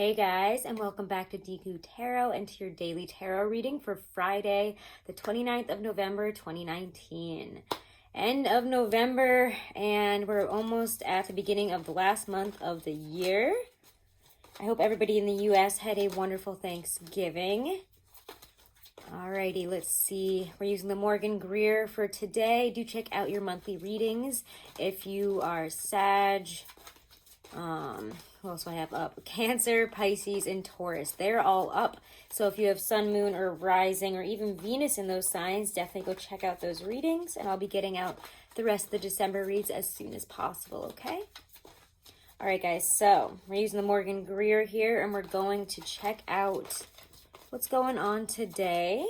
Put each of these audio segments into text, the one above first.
Hey guys, and welcome back to Deku Tarot and to your daily tarot reading for Friday, the 29th of November, 2019. End of November, and we're almost at the beginning of the last month of the year. I hope everybody in the US had a wonderful Thanksgiving. Alrighty, let's see. We're using the Morgan Greer for today. Do check out your monthly readings if you are Sag. Who else do I have up? Cancer, Pisces, and Taurus. They're all up. So if you have Sun, Moon, or Rising, or even Venus in those signs, definitely go check out those readings. And I'll be getting out the rest of the December reads as soon as possible, okay? All right, guys. So we're using the Morgan Greer here, and we're going to check out what's going on today.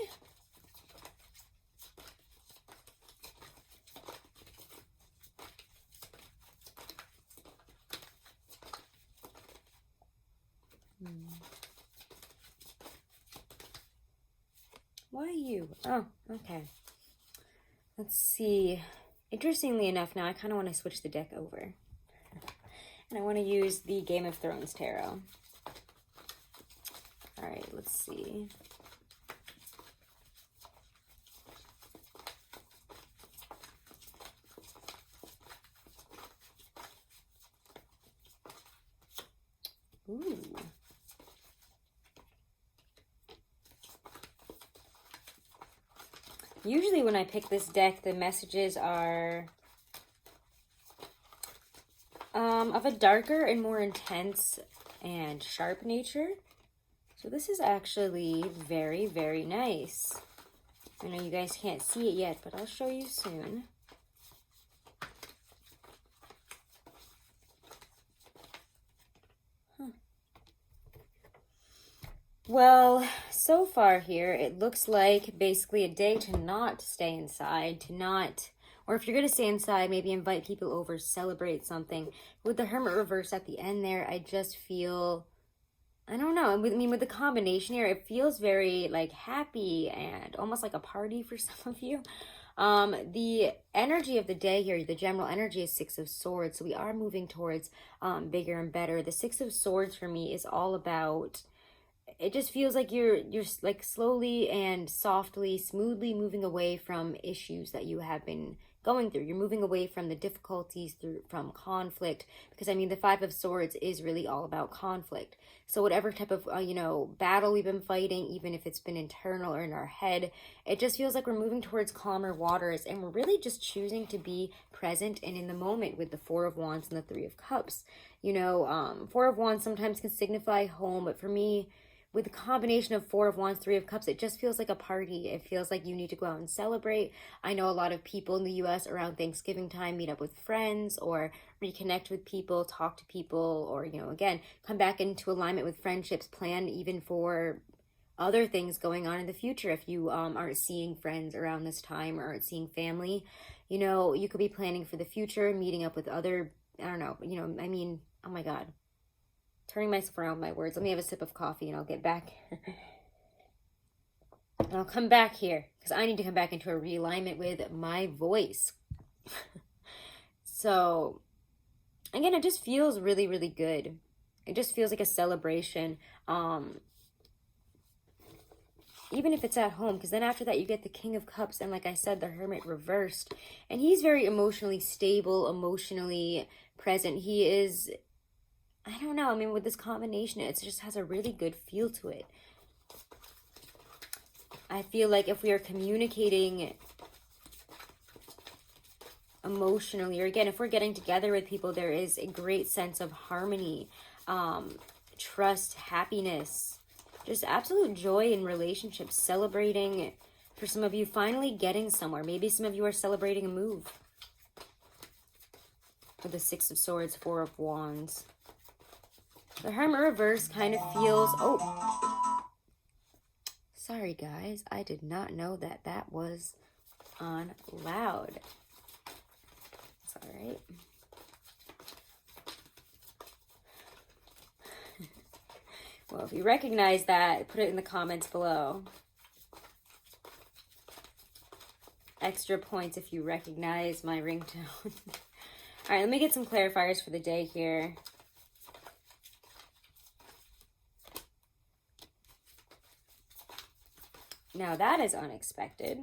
Why you? Oh, okay. Let's see. Interestingly enough, now I kind of want to switch the deck over. And I want to use the Game of Thrones tarot. All right, let's see. Ooh. Usually when I pick this deck, the messages are of a darker and more intense and sharp nature. So this is actually very, very nice. I know you guys can't see it yet, but I'll show you soon. Well, so far here, it looks like basically a day to not stay inside, to not, or if you're going to stay inside, maybe invite people over, celebrate something. With the Hermit reverse at the end there, I just feel, I don't know, with the combination here, it feels very like happy and almost like a party for some of you. The energy of the day here, the general energy is Six of Swords, so we are moving towards bigger and better. The Six of Swords for me is all about, it just feels like you're like slowly and softly, smoothly moving away from issues that you have been going through. You're moving away from the difficulties, from conflict, because I mean the Five of Swords is really all about conflict. So whatever type of battle we've been fighting, even if it's been internal or in our head, it just feels like we're moving towards calmer waters, and we're really just choosing to be present and in the moment with the Four of Wands and the Three of Cups. Four of Wands sometimes can signify home, but for me, with the combination of Four of Wands, Three of Cups, it just feels like a party. It feels like you need to go out and celebrate. I know a lot of people in the US around Thanksgiving time meet up with friends or reconnect with people, talk to people, or, again, come back into alignment with friendships, plan even for other things going on in the future. If you aren't seeing friends around this time or aren't seeing family, you could be planning for the future, meeting up with other, I don't know, oh my God. Turning myself around with my words. Let me have a sip of coffee and I'll get back. And I'll come back here because I need to come back into a realignment with my voice. So, again, it just feels really, really good. It just feels like a celebration. Even if it's at home, because then after that you get the King of Cups and, like I said, the Hermit reversed. And he's very emotionally stable, emotionally present. He is, I don't know, with this combination, it just has a really good feel to it. I feel like if we are communicating emotionally, or again, if we're getting together with people, there is a great sense of harmony, trust, happiness, just absolute joy in relationships, celebrating, for some of you, finally getting somewhere. Maybe some of you are celebrating a move. With the Six of Swords, Four of Wands. The Hermit reverse kind of feels, oh, sorry guys, I did not know that that was on loud. It's all right. Well, if you recognize that, put it in the comments below. Extra points if you recognize my ringtone. All right, let me get some clarifiers for the day here. Now that is unexpected.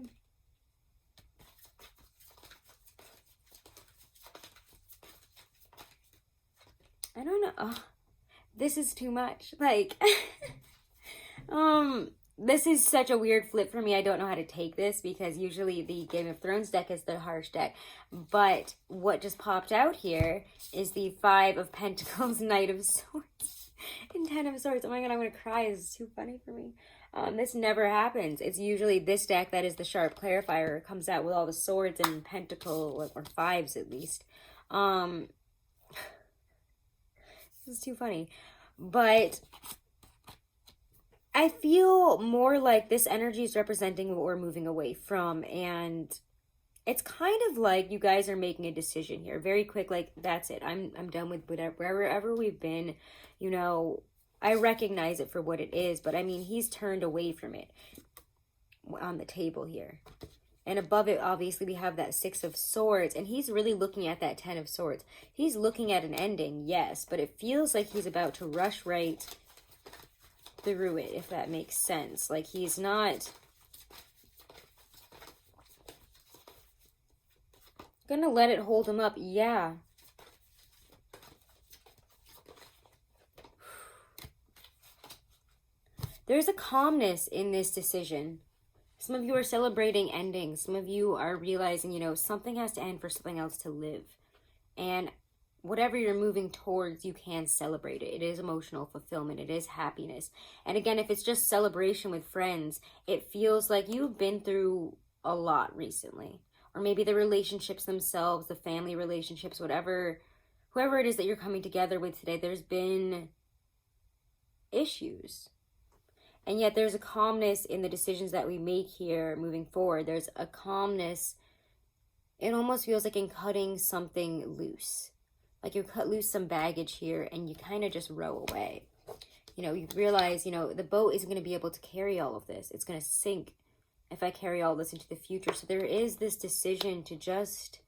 I don't know. Oh, this is too much. Like, this is such a weird flip for me. I don't know how to take this because usually the Game of Thrones deck is the harsh deck. But what just popped out here is the Five of Pentacles, Knight of Swords, and Ten of Swords. Oh my god, I'm going to cry. This is too funny for me. This never happens. It's usually this deck that is the sharp clarifier. It comes out with all the swords and pentacle, or fives at least. This is too funny. But I feel more like this energy is representing what we're moving away from. And it's kind of like you guys are making a decision here. Very quick, like, that's it. I'm done with wherever we've been. You know, I recognize it for what it is. But, I mean, he's turned away from it on the table here. And above it, obviously, we have that Six of Swords. And he's really looking at that Ten of Swords. He's looking at an ending, yes. But it feels like he's about to rush right through it, if that makes sense. Like, he's not gonna let it hold him up. Yeah. There's a calmness in this decision. Some of you are celebrating endings. Some of you are realizing, you know, something has to end for something else to live. And whatever you're moving towards, you can celebrate it. It is emotional fulfillment. It is happiness. And again, if it's just celebration with friends, it feels like you've been through a lot recently. Or maybe the relationships themselves, the family relationships, whatever, whoever it is that you're coming together with today, there's been issues. And yet there's a calmness in the decisions that we make here moving forward. There's a calmness. It almost feels like in cutting something loose. Like you cut loose some baggage here and you kind of just row away. You know, you realize, you know, the boat isn't going to be able to carry all of this. It's going to sink if I carry all this into the future. So there is this decision to just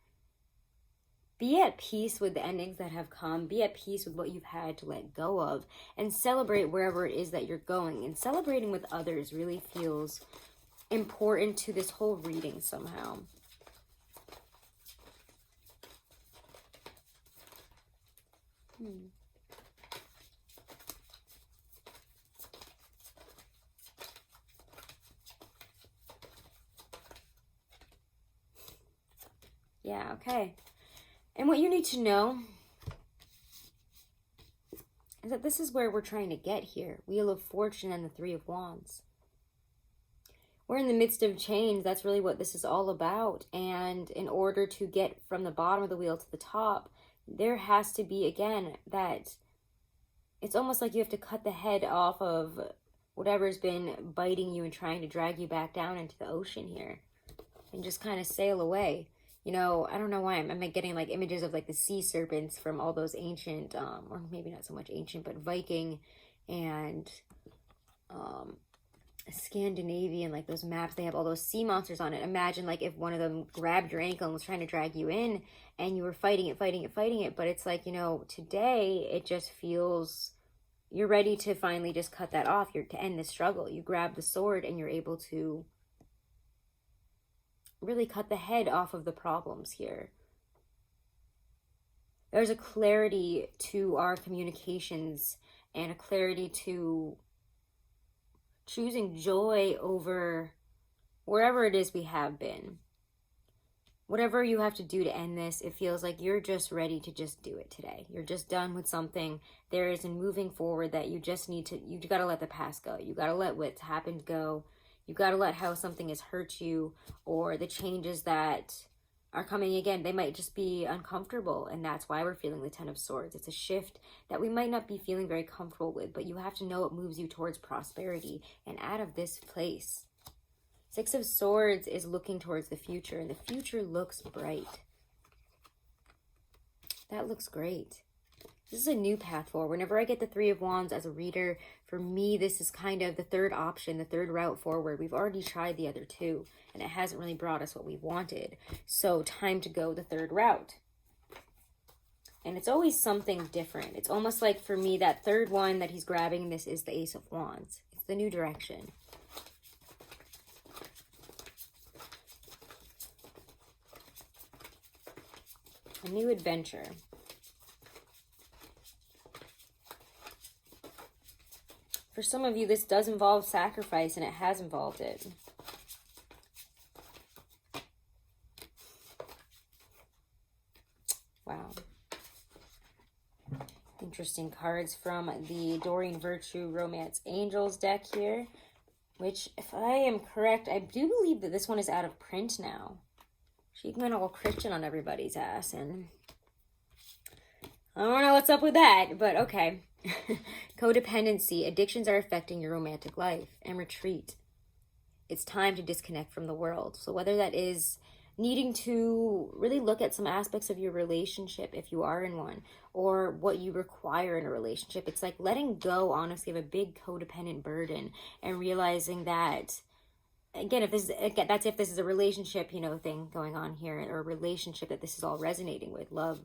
be at peace with the endings that have come. Be at peace with what you've had to let go of. And celebrate wherever it is that you're going. And celebrating with others really feels important to this whole reading somehow. Yeah, okay. And what you need to know is that this is where we're trying to get here. Wheel of Fortune and the Three of Wands. We're in the midst of change. That's really what this is all about. And in order to get from the bottom of the wheel to the top, there has to be, again, that it's almost like you have to cut the head off of whatever's been biting you and trying to drag you back down into the ocean here. And just kind of sail away. You know, I don't know why I'm getting like images of like the sea serpents from all those ancient, or maybe not so much ancient, but Viking and Scandinavian, like those maps, they have all those sea monsters on it. Imagine like if one of them grabbed your ankle and was trying to drag you in and you were fighting it. But it's like, you know, today it just feels you're ready to finally just cut that off. You're to end the struggle. You grab the sword and you're able to really cut the head off of the problems here. There's a clarity to our communications and a clarity to choosing joy over wherever it is we have been. Whatever you have to do to end this, it feels like you're just ready to just do it today. You're just done with something. There is a moving forward that you just need to, you got to let the past go. You got to let what's happened go. You got to let how something has hurt you or the changes that are coming again. They might just be uncomfortable, and that's why we're feeling the Ten of Swords. It's a shift that we might not be feeling very comfortable with, but you have to know it moves you towards prosperity and out of this place. Six of Swords is looking towards the future, and the future looks bright. That looks great. This is a new path forward. Whenever I get the Three of Wands as a reader, for me, this is kind of the third option, the third route forward. We've already tried the other two, and it hasn't really brought us what we wanted. So time to go the third route. And it's always something different. It's almost like, for me, that third one that he's grabbing, this is the Ace of Wands. It's the new direction. A new adventure. For some of you, this does involve sacrifice, and it has involved it. Wow. Interesting cards from the Doreen Virtue Romance Angels deck here, which, if I am correct, I do believe that this one is out of print now. She went all Christian on everybody's ass, and I don't know what's up with that, but okay. Codependency. Addictions are affecting your romantic life. And retreat. It's time to disconnect from the world. So whether that is needing to really look at some aspects of your relationship, if you are in one, or what you require in a relationship, it's like letting go, honestly, of a big codependent burden and realizing that, again, if this is a relationship, you know, thing going on here, or a relationship that this is all resonating with, love,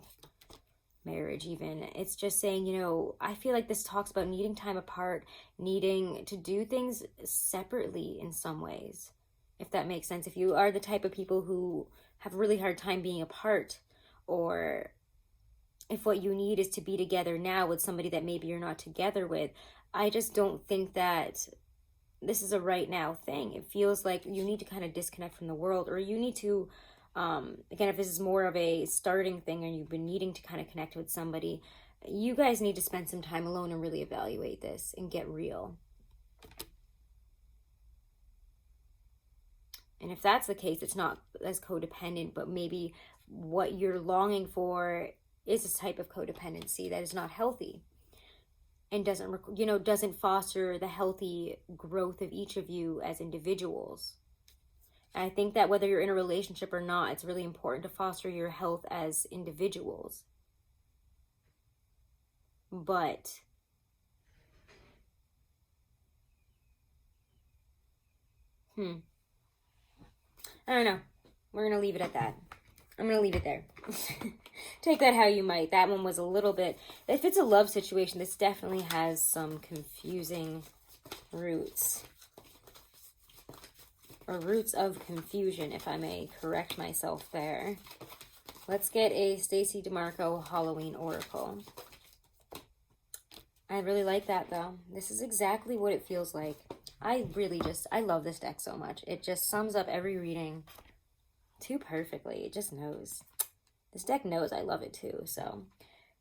marriage even, it's just saying, you know, I feel like this talks about needing time apart, needing to do things separately in some ways, if that makes sense. If you are the type of people who have a really hard time being apart, or if what you need is to be together now with somebody that maybe you're not together with, I just don't think that this is a right now thing. It feels like you need to kind of disconnect from the world, or you need to again, if this is more of a starting thing and you've been needing to kind of connect with somebody, you guys need to spend some time alone and really evaluate this and get real. And if that's the case, it's not as codependent, but maybe what you're longing for is a type of codependency that is not healthy and doesn't foster the healthy growth of each of you as individuals. I think that whether you're in a relationship or not, it's really important to foster your health as individuals. But I don't know. We're going to leave it at that. I'm going to leave it there. Take that how you might. That one was a little bit, if it's a love situation, this definitely has some confusing roots. Or roots of confusion, if I may correct myself there. Let's get a Stacey DeMarco Halloween Oracle. I really like that, though. This is exactly what it feels like. I love this deck so much. It just sums up every reading too perfectly. It just knows. This deck knows I love it too, so...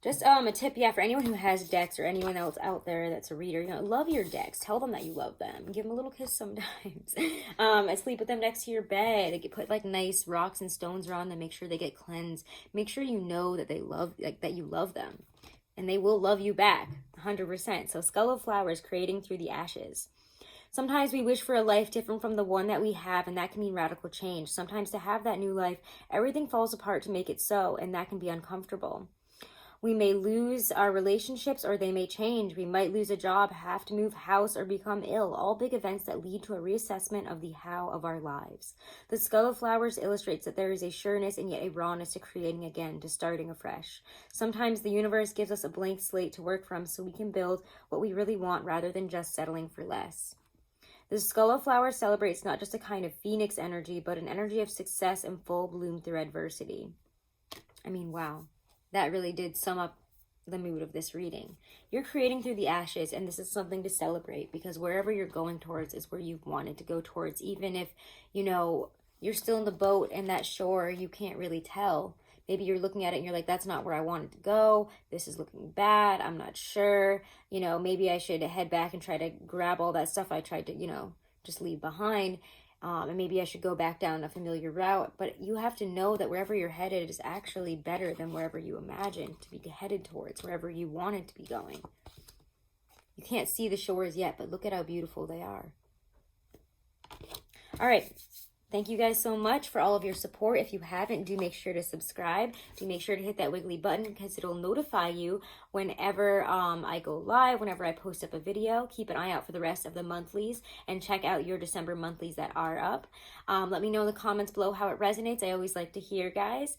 Just a tip, yeah, for anyone who has decks or anyone else out there that's a reader, you know, love your decks. Tell them that you love them. Give them a little kiss sometimes. And sleep with them next to your bed. Put like nice rocks and stones around them. Make sure they get cleansed. Make sure you know that that you love them, and they will love you back, 100%. So Skull of Flowers, creating through the ashes. Sometimes we wish for a life different from the one that we have, and that can mean radical change. Sometimes to have that new life, everything falls apart to make it so, and that can be uncomfortable. We may lose our relationships, or they may change. We might lose a job, have to move house, or become ill. All big events that lead to a reassessment of the how of our lives. The Skull of Flowers illustrates that there is a sureness and yet a rawness to creating again, to starting afresh. Sometimes the universe gives us a blank slate to work from so we can build what we really want rather than just settling for less. The Skull of Flowers celebrates not just a kind of phoenix energy, but an energy of success and full bloom through adversity. I mean, wow. That really did sum up the mood of this reading. You're creating through the ashes, and this is something to celebrate, because wherever you're going towards is where you've wanted to go towards. Even if, you know, you're still in the boat and that shore, you can't really tell. Maybe you're looking at it and you're like, that's not where I wanted to go. This is looking bad. I'm not sure. You know, maybe I should head back and try to grab all that stuff I tried to, you know, just leave behind. And maybe I should go back down a familiar route. But you have to know that wherever you're headed is actually better than wherever you imagined to be headed towards, wherever you wanted to be going. You can't see the shores yet, but look at how beautiful they are. All right. Thank you guys so much for all of your support. If you haven't, do make sure to subscribe. Do make sure to hit that wiggly button, because it'll notify you whenever I go live, whenever I post up a video. Keep an eye out for the rest of the monthlies, and check out your December monthlies that are up. Let me know in the comments below how it resonates. I always like to hear, guys.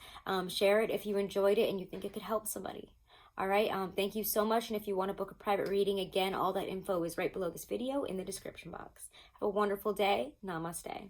Share it if you enjoyed it and you think it could help somebody. All right, thank you so much. And if you want to book a private reading, again, all that info is right below this video in the description box. Have a wonderful day. Namaste.